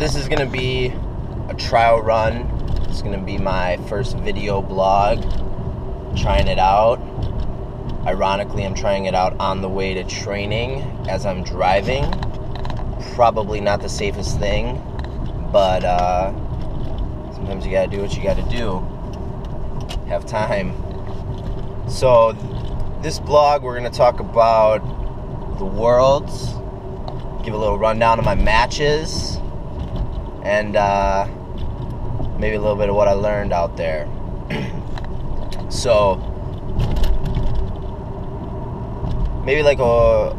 this is gonna be a trial run. It's gonna be my first video blog, trying it out. Ironically, I'm trying it out on the way to training as I'm driving. Probably not the safest thing, but sometimes you gotta do what you gotta do. Have time. So this blog, we're gonna talk about the Worlds, give a little rundown of my matches, and maybe a little bit of what I learned out there. So maybe like a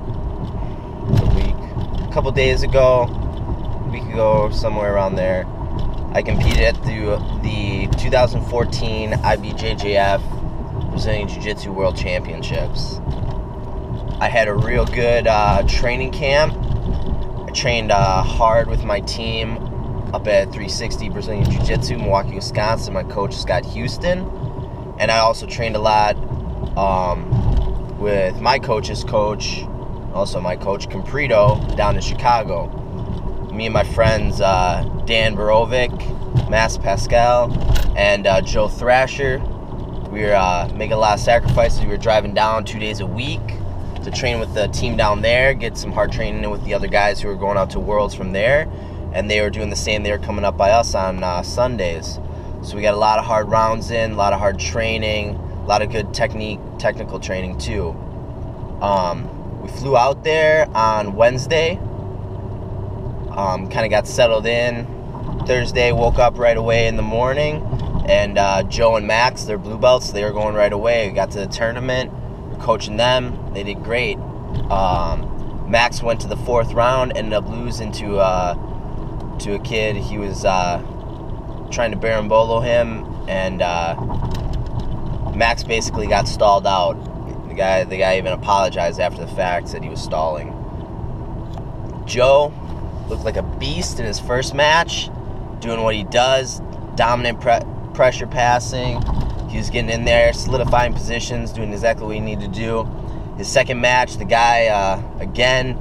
couple days ago, a week ago, somewhere around there, I competed at the 2014 IBJJF Brazilian Jiu-Jitsu World Championships. I had a real good training camp. I trained hard with my team up at 360 Brazilian Jiu-Jitsu, Milwaukee, Wisconsin. My coach, Scott Houston. And I also trained a lot with my coach's coach, also my coach, Comprito, down in Chicago. Me and my friends, Dan Borovic, Mass Pascal, and Joe Thrasher, we were making a lot of sacrifices. We were driving down 2 days a week to train with the team down there, get some hard training in with the other guys who were going out to Worlds from there, and they were doing the same. They were coming up by us on Sundays. So we got a lot of hard rounds in, a lot of hard training, a lot of good technical training too. We flew out there on Wednesday, kind of got settled in. Thursday, woke up right away in the morning, and Joe and Max, they're blue belts, they were going right away. We got to the tournament, we're coaching them, they did great. Max went to the fourth round, ended up losing to a kid. He was trying to berimbolo him, and Max basically got stalled out. The guy even apologized after the fact, said he was stalling. Joe looked like a beast in his first match, doing what he does, dominant pressure passing. He was getting in there, solidifying positions, doing exactly what he needed to do. His second match, the guy, again,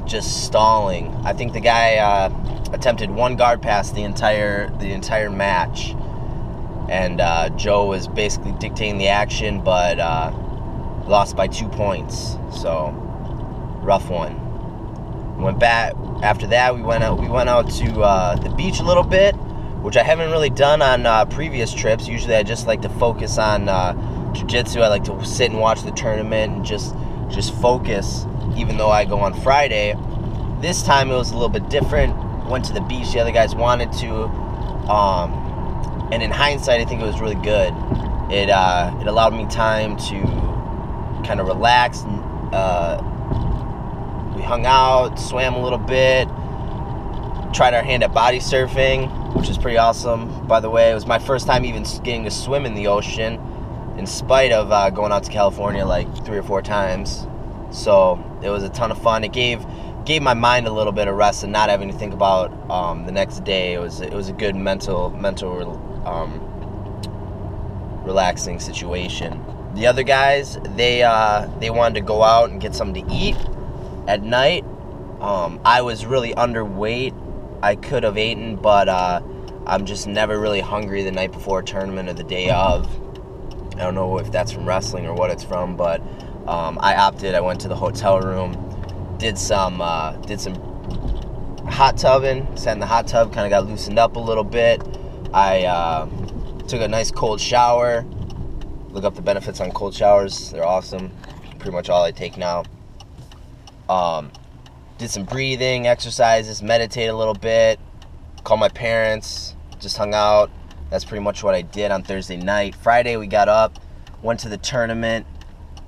just stalling. I think the guy attempted one guard pass the entire match, and Joe was basically dictating the action, but lost by 2 points. So rough one. Went back after that. We went out to the beach a little bit, which I haven't really done on previous trips. Usually I just like to focus on jiu-jitsu. I like to sit and watch the tournament and just focus, even though I go on Friday. This time it was a little bit different. Went to the beach. The other guys wanted to, and in hindsight, I think it was really good. It allowed me time to kind of relax. We hung out, swam a little bit, tried our hand at body surfing, which is pretty awesome. By the way, it was my first time even getting to swim in the ocean, in spite of going out to California like 3 or 4 times. So it was a ton of fun. It gave my mind a little bit of rest and not having to think about the next day. It was a good mental relaxing situation. The other guys, they wanted to go out and get something to eat at night. I was really underweight. I could have eaten, but I'm just never really hungry the night before a tournament or the day of. I don't know if that's from wrestling or what it's from, but I opted. I went to the hotel room, did some hot tubbing, sat in the hot tub, kind of got loosened up a little bit. I took a nice cold shower. Look up the benefits on cold showers. They're awesome. Pretty much all I take now. Did some breathing exercises, meditate a little bit, called my parents, just hung out. That's pretty much what I did on Thursday night. Friday we got up, went to the tournament.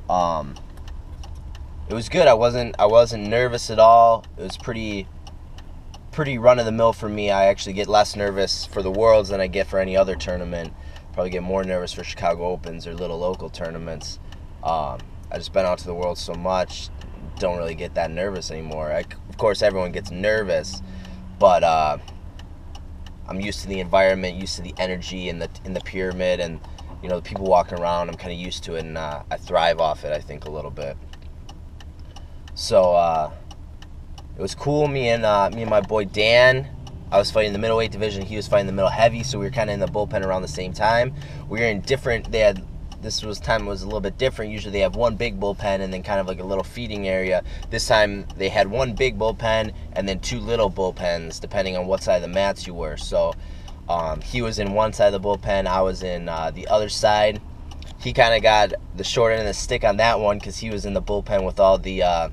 It was good. I wasn't nervous at all. It was pretty run of the mill for me. I actually get less nervous for the Worlds than I get for any other tournament. Probably get more nervous for Chicago Opens or little local tournaments. I just been out to the Worlds so much, don't really get that nervous anymore. Of course, everyone gets nervous, but I'm used to the environment, used to the energy in the pyramid, and the people walking around. I'm kind of used to it, and I thrive off it, I think, a little bit. So it was cool. Me and my boy Dan I was fighting the middleweight division. He was fighting the middle heavy, so we were kind of in the bullpen around the same time. We were in different, this time was a little bit different. Usually they have one big bullpen and then kind of like a little feeding area. This time they had one big bullpen and then two little bullpens, depending on what side of the mats you were. So he was in one side of the bullpen, I was in the other side. He kind of got the short end of the stick on that one because he was in the bullpen with all the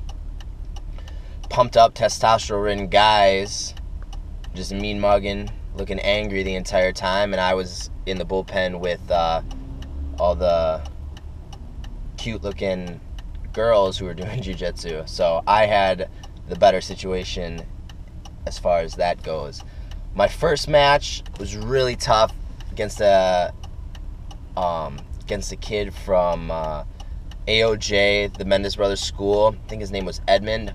pumped up, testosterone-ridden guys, just mean mugging, looking angry the entire time, and I was in the bullpen with all the cute-looking girls who were doing jiu-jitsu. So I had the better situation as far as that goes. My first match was really tough against a kid from AOJ, the Mendes Brothers School. I think his name was Edmund.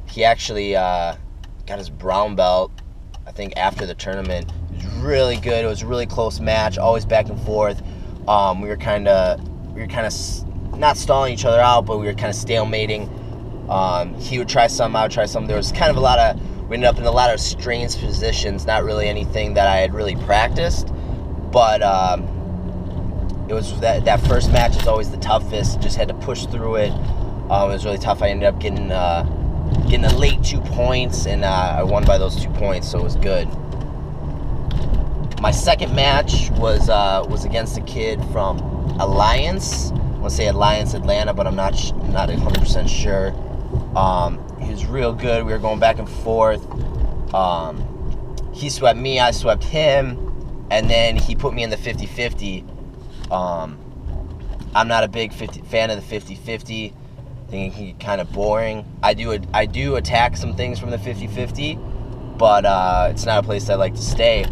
He actually got his brown belt, I think, after the tournament. It was really good. It was a really close match, always back and forth. We were kind of not stalling each other out, but we were kind of stalemating. He would try some, I would try some. There was kind of we ended up in a lot of strange positions, not really anything that I had really practiced, but it was that first match is always the toughest. Just had to push through it. It was really tough. I ended up getting a late 2 points, and I won by those 2 points, so it was good. My second match was against a kid from Alliance. I want to say Alliance, Atlanta, but I'm not 100% sure. He was real good. We were going back and forth. He swept me, I swept him, and then he put me in the 50-50. I'm not a big fan of the 50-50. I think it can get kind of boring. I do attack some things from the 50-50, but it's not a place I like to stay.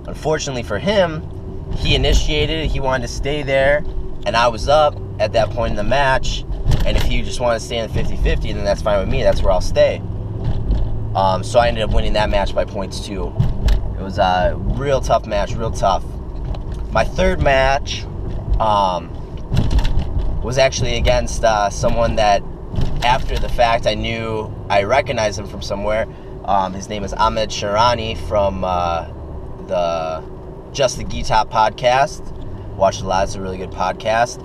Unfortunately for him, he initiated it. He wanted to stay there, and I was up at that point in the match. And if he just wanted to stay in the 50-50, then that's fine with me. That's where I'll stay. So I ended up winning that match by points too. It was a real tough match, real tough. My third match was actually against someone that, after the fact, I recognized him from somewhere. His name is Ahmed Sharani from the Just the Gi Top podcast. Watched a lot. It's a really good podcast.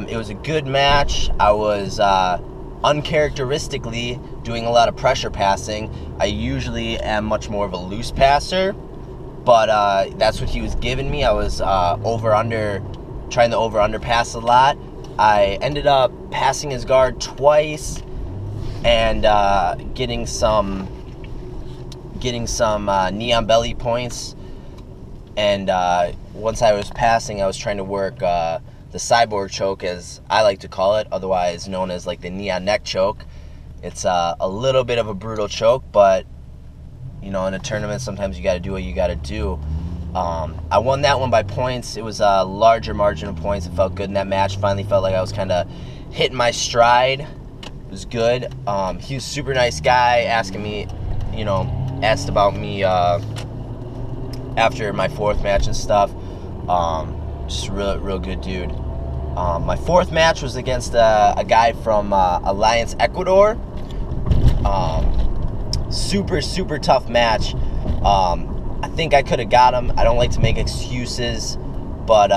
It was a good match. I was uncharacteristically doing a lot of pressure passing. I usually am much more of a loose passer, but that's what he was giving me. I was trying to over-under pass a lot. I ended up passing his guard twice and getting some knee on belly points. And once I was passing, I was trying to work the cyborg choke, as I like to call it, otherwise known as like the knee on neck choke. It's a little bit of a brutal choke, but in a tournament, sometimes you got to do what you got to do. I won that one by points. It was a larger margin of points. It felt good in that match. Finally felt like I was kind of hitting my stride. It was good. He was a super nice guy, asking me, asked about me after my fourth match and stuff. Just real good dude. My fourth match was against a guy from Alliance, Ecuador. Super tough match. I think I could have got him. I don't like to make excuses, but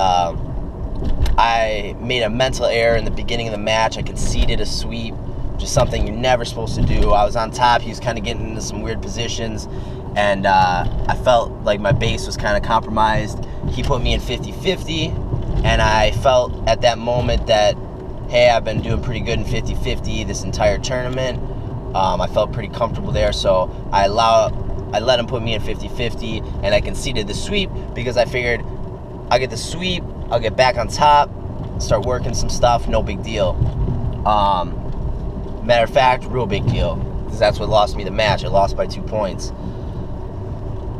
I made a mental error in the beginning of the match. I conceded a sweep, which is something you're never supposed to do. I was on top. He was kind of getting into some weird positions, and I felt like my base was kind of compromised. He put me in 50-50, and I felt at that moment that, hey, I've been doing pretty good in 50-50 this entire tournament. I felt pretty comfortable there, so I let him put me in 50-50, and I conceded the sweep because I figured I'll get the sweep, I'll get back on top, start working some stuff, no big deal. Matter of fact, real big deal, because that's what lost me the match. I lost by 2 points.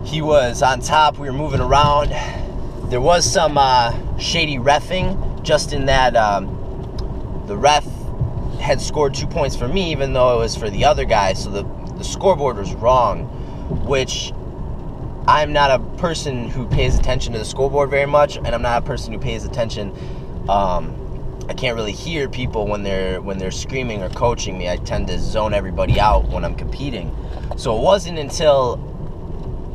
He was on top, we were moving around. There was some shady reffing, just in that the ref had scored 2 points for me, even though it was for the other guy, so the scoreboard was wrong, which I'm not a person who pays attention to the scoreboard very much, and I'm not a person who pays attention. I can't really hear people when they're screaming or coaching me. I tend to zone everybody out when I'm competing. So it wasn't until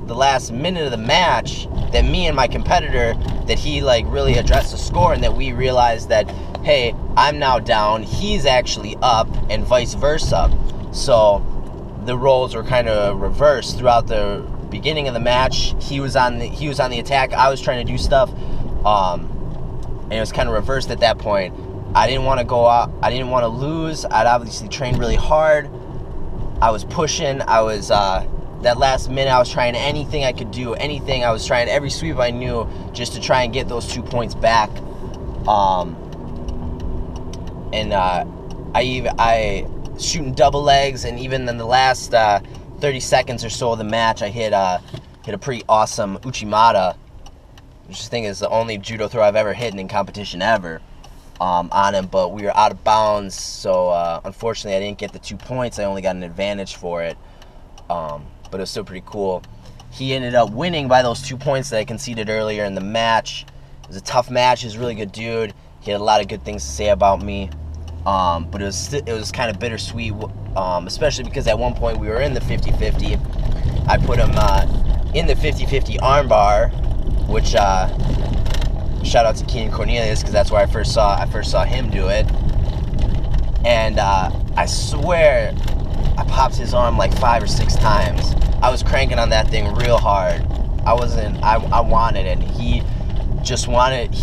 the last minute of the match that me and my competitor, that he like really addressed the score, and that we realized that, hey, I'm now down, he's actually up, and vice versa. So the roles were kind of reversed throughout the beginning of the match. He was on the attack, I was trying to do stuff, and it was kind of reversed at that point. I didn't want to go out, I didn't want to lose. I'd obviously trained really hard, I was pushing, I was that last minute I was trying anything I could do, anything. I was trying every sweep I knew just to try and get those 2 points back. I shooting double legs, and even in the last 30 seconds or so of the match, I hit a pretty awesome Uchimata, which I think is the only judo throw I've ever hit in competition ever, on him. But we were out of bounds, so unfortunately I didn't get the 2 points. I only got an advantage for it, but it was still pretty cool. He ended up winning by those 2 points that I conceded earlier in the match. It was a tough match. He was a really good dude. He had a lot of good things to say about me, but it was kind of bittersweet, especially because at one point we were in the 50-50. I put him in the 50-50 armbar, which shout out to Keenan Cornelius, because that's where I first saw him do it. And I swear I popped his arm like 5 or 6 times. I was cranking on that thing real hard. I wanted it. He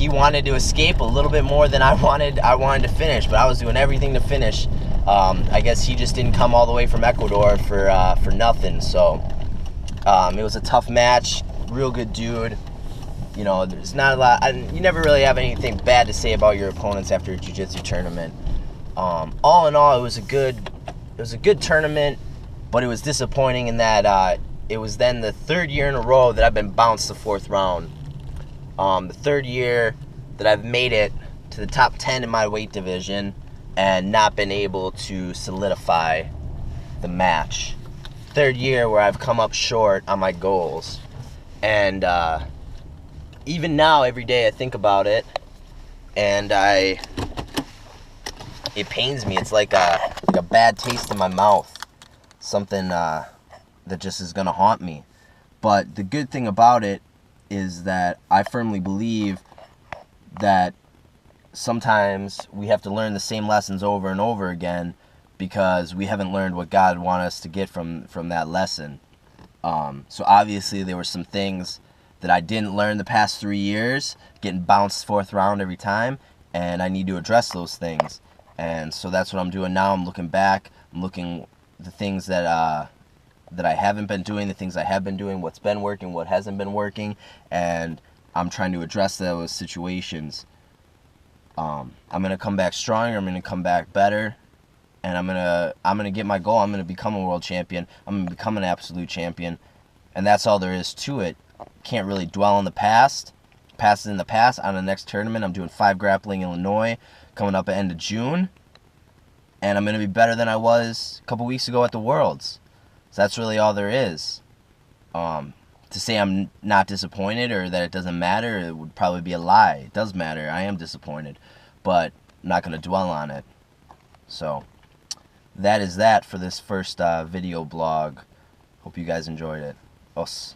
wanted to escape a little bit more than I wanted to finish, but I was doing everything to finish. I guess he just didn't come all the way from Ecuador for nothing. So it was a tough match. Real good dude. You know, there's not a lot. You never really have anything bad to say about your opponents after a jiu-jitsu tournament. All in all, it was a good tournament, but it was disappointing in that it was then the 3rd year in a row that I've been bounced the 4th round. The 3rd year that I've made it to the top 10 in my weight division and not been able to solidify the match. 3rd year where I've come up short on my goals. And even now, every day I think about it, and it pains me. It's like a bad taste in my mouth. Something that just is going to haunt me. But the good thing about it is that I firmly believe that sometimes we have to learn the same lessons over and over again because we haven't learned what God wanted us to get from that lesson. So obviously there were some things that I didn't learn the past 3 years, getting bounced 4th round every time, and I need to address those things. And so that's what I'm doing now. I'm looking back, I'm looking the things that I haven't been doing, the things I have been doing, what's been working, what hasn't been working, and I'm trying to address those situations. I'm gonna come back stronger. I'm gonna come back better, and I'm gonna get my goal. I'm gonna become a world champion. I'm gonna become an absolute champion, and that's all there is to it. Can't really dwell on the past. Past is in the past. On the next tournament, I'm doing 5 grappling Illinois coming up at end of June, and I'm gonna be better than I was a couple weeks ago at the Worlds. So that's really all there is. To say I'm not disappointed or that it doesn't matter, it would probably be a lie. It does matter. I am disappointed, but I'm not going to dwell on it. So that is that for this first video blog. Hope you guys enjoyed it. Os.